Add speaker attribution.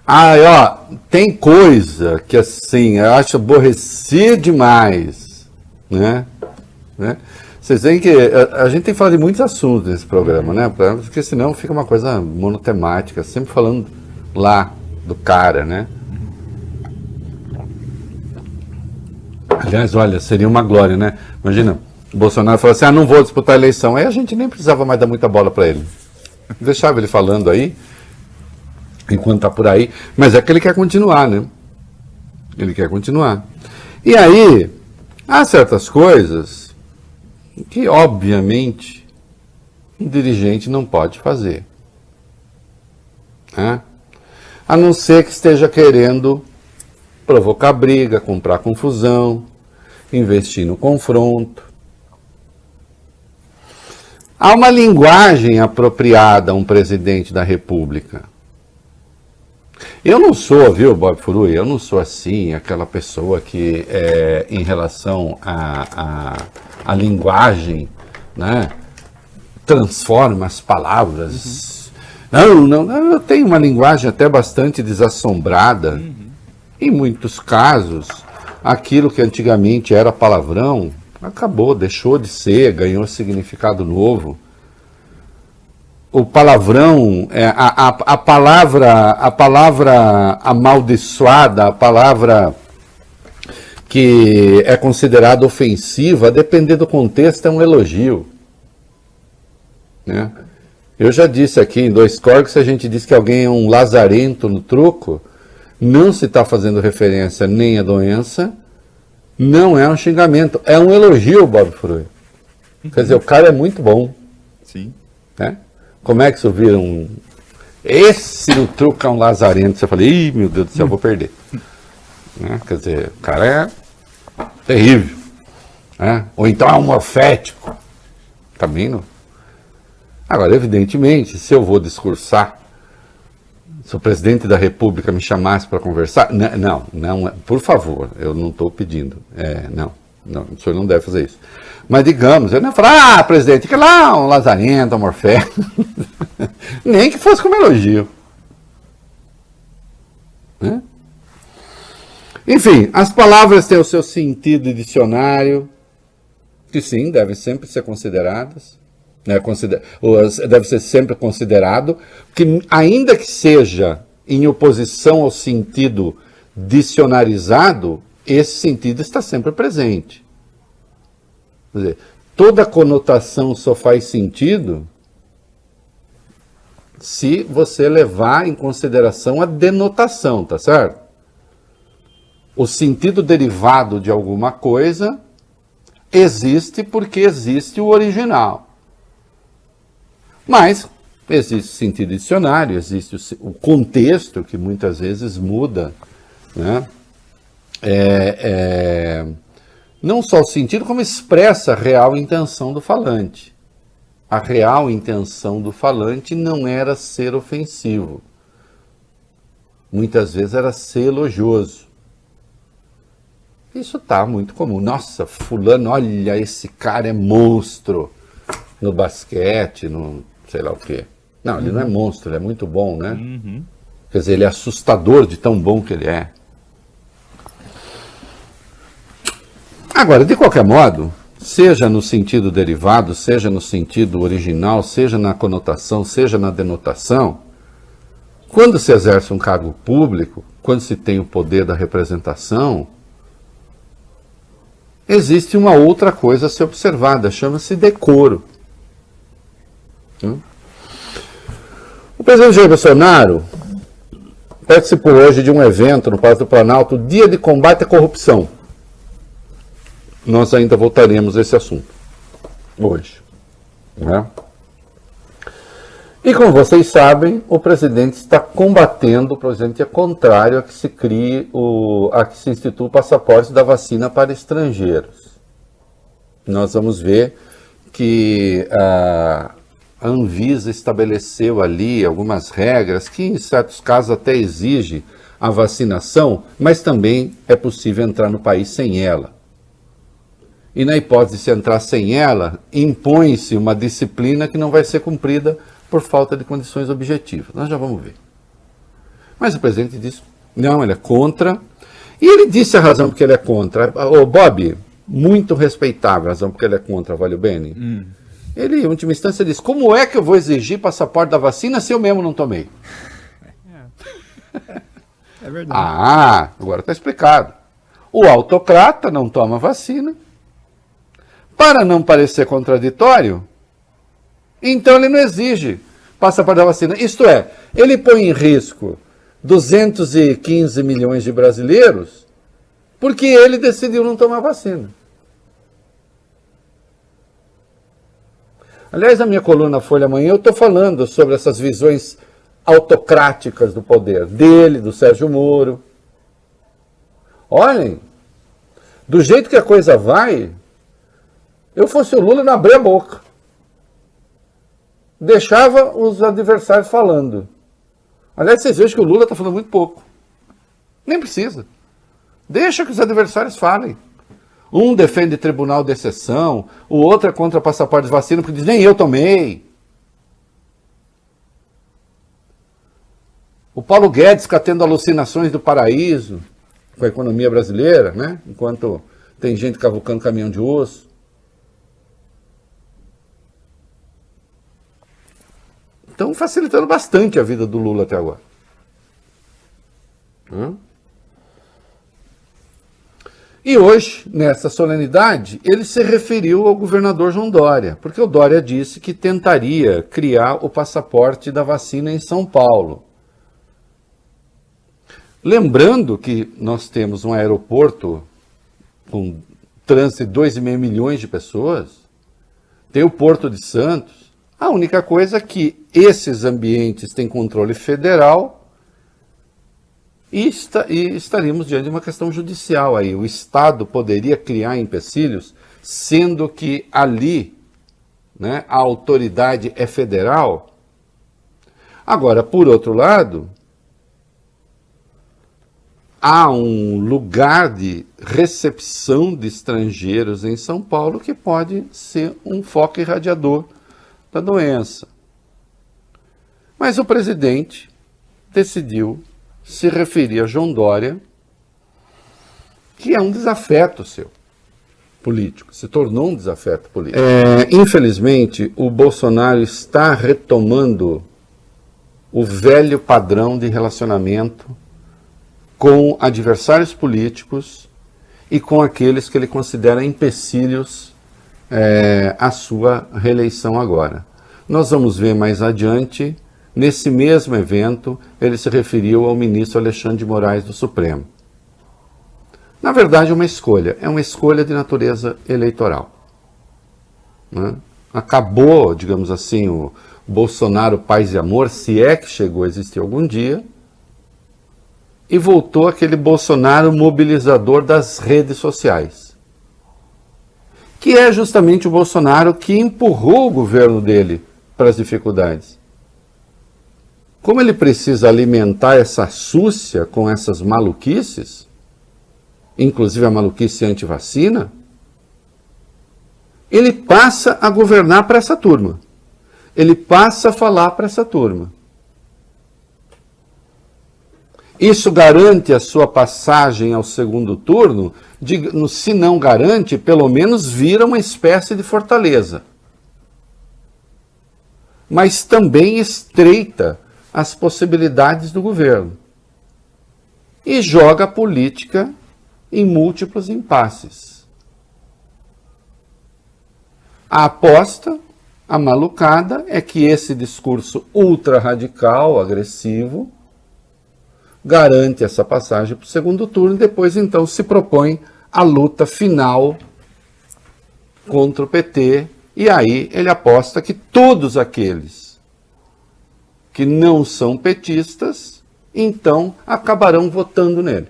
Speaker 1: Ó, tem coisa que assim, eu acho aborrecer demais, né? Vocês veem que a gente tem que falar de muitos assuntos nesse programa, né? Porque senão fica uma coisa monotemática, sempre falando lá do cara, né? Aliás, olha, seria uma glória, né? Imagina, o Bolsonaro falou assim, não vou disputar a eleição. Aí a gente nem precisava mais dar muita bola para ele. Deixava ele falando aí, enquanto tá por aí. Mas é que ele quer continuar, né? Ele quer continuar. E aí, há certas coisas que, obviamente, um dirigente não pode fazer. Né? A não ser que esteja querendo provocar briga, comprar confusão, investir no confronto. Há uma linguagem apropriada a um presidente da República. Eu não sou, viu, Bob Furui, eu não sou assim, aquela pessoa que, em relação à linguagem, né, transforma as palavras. Não, eu tenho uma linguagem até bastante desassombrada. Em muitos casos, aquilo que antigamente era palavrão, acabou, deixou de ser, ganhou significado novo. O palavrão, a palavra amaldiçoada, a palavra que é considerada ofensiva, a depender do contexto, é um elogio. Né? Eu já disse aqui em Dois Corgos, se a gente diz que alguém é um lazarento no truco, não se está fazendo referência nem à doença, não é um xingamento, é um elogio, Bob Furui. Quer dizer, o cara é muito bom.
Speaker 2: Sim.
Speaker 1: Né? Como é que você vira um... Esse no truco é um lazarento. Você fala, ih, meu Deus do céu, eu vou perder. Né? Quer dizer, o cara é terrível. Né? Ou então é um morfético. Também não. Agora, evidentemente, se eu vou discursar, se o presidente da República me chamasse para conversar, não, por favor, eu não estou pedindo. Não, o senhor não deve fazer isso. Mas digamos, eu não ia falar, presidente, que lá um lazarento, um morfé. Nem que fosse como elogio. Né? Enfim, as palavras têm o seu sentido dicionário, que sim, devem sempre ser consideradas. Né, deve ser sempre considerado, que ainda que seja em oposição ao sentido dicionarizado, esse sentido está sempre presente. Quer dizer, toda conotação só faz sentido se você levar em consideração a denotação, tá certo? O sentido derivado de alguma coisa existe porque existe o original. Mas existe o sentido dicionário, existe o contexto que muitas vezes muda, né? Não só o sentido, como expressa a real intenção do falante. A real intenção do falante não era ser ofensivo. Muitas vezes era ser elogioso. Isso está muito comum. Nossa, fulano, olha, esse cara é monstro no basquete, no sei lá o quê. Não, ele não é monstro, ele é muito bom, né? Quer dizer, ele é assustador de tão bom que ele é. Agora, de qualquer modo, seja no sentido derivado, seja no sentido original, seja na conotação, seja na denotação, quando se exerce um cargo público, quando se tem o poder da representação, existe uma outra coisa a ser observada, chama-se decoro. O presidente Jair Bolsonaro participou hoje de um evento no Palácio do Planalto, Dia de Combate à Corrupção. Nós ainda voltaremos a esse assunto hoje. Né? E como vocês sabem, o presidente está combatendo, o presidente é contrário a que se crie a que se institua o passaporte da vacina para estrangeiros. Nós vamos ver que a Anvisa estabeleceu ali algumas regras que, em certos casos, até exige a vacinação, mas também é possível entrar no país sem ela. E na hipótese de se entrar sem ela, impõe-se uma disciplina que não vai ser cumprida por falta de condições objetivas. Nós já vamos ver. Mas o presidente disse, não, ele é contra. E ele disse a razão porque ele é contra. Ô, Bob, muito respeitável a razão porque ele é contra, valeu bem. Ele, em última instância, disse, como é que eu vou exigir passaporte da vacina se eu mesmo não tomei?
Speaker 2: É verdade.
Speaker 1: Ah, agora está explicado. O autocrata não toma vacina. Para não parecer contraditório, então ele não exige passaporte da vacina. Isto é, ele põe em risco 215 milhões de brasileiros porque ele decidiu não tomar vacina. Aliás, na minha coluna Folha Amanhã, eu estou falando sobre essas visões autocráticas do poder, dele, do Sérgio Moro. Olhem, do jeito que a coisa vai, eu fosse o Lula, não abria a boca. Deixava os adversários falando. Aliás, vocês vejam que o Lula está falando muito pouco. Nem precisa. Deixa que os adversários falem. Um defende tribunal de exceção, o outro é contra passaporte de vacina, porque diz, nem eu tomei. O Paulo Guedes fica tendo alucinações do paraíso com a economia brasileira, né? Enquanto tem gente cavucando caminhão de osso. Estão facilitando bastante a vida do Lula até agora. E hoje, nessa solenidade, ele se referiu ao governador João Dória, porque o Dória disse que tentaria criar o passaporte da vacina em São Paulo. Lembrando que nós temos um aeroporto com trânsito de 2,5 milhões de pessoas, tem o Porto de Santos. A única coisa é que esses ambientes têm controle federal e estaríamos diante de uma questão judicial aí. O Estado poderia criar empecilhos, sendo que ali, né, a autoridade é federal. Agora, por outro lado, há um lugar de recepção de estrangeiros em São Paulo que pode ser um foco irradiador da doença. Mas o presidente decidiu se referir a João Dória, que é um desafeto seu político, se tornou um desafeto político. Infelizmente, o Bolsonaro está retomando o velho padrão de relacionamento com adversários políticos e com aqueles que ele considera empecilhos à sua reeleição agora. Nós vamos ver mais adiante, nesse mesmo evento, ele se referiu ao ministro Alexandre de Moraes do Supremo. Na verdade, é uma escolha de natureza eleitoral. Né? Acabou, digamos assim, o Bolsonaro paz e amor, se é que chegou a existir algum dia, e voltou aquele Bolsonaro mobilizador das redes sociais, que é justamente o Bolsonaro que empurrou o governo dele para as dificuldades. Como ele precisa alimentar essa súcia com essas maluquices, inclusive a maluquice anti-vacina, ele passa a governar para essa turma. Ele passa a falar para essa turma. Isso garante a sua passagem ao segundo turno? Se não garante, pelo menos vira uma espécie de fortaleza. Mas também estreita as possibilidades do governo. E joga a política em múltiplos impasses. A aposta, a malucada, é que esse discurso ultra-radical, agressivo, garante essa passagem para o segundo turno e depois, então, se propõe a luta final contra o PT. E aí ele aposta que todos aqueles que não são petistas, então, acabarão votando nele.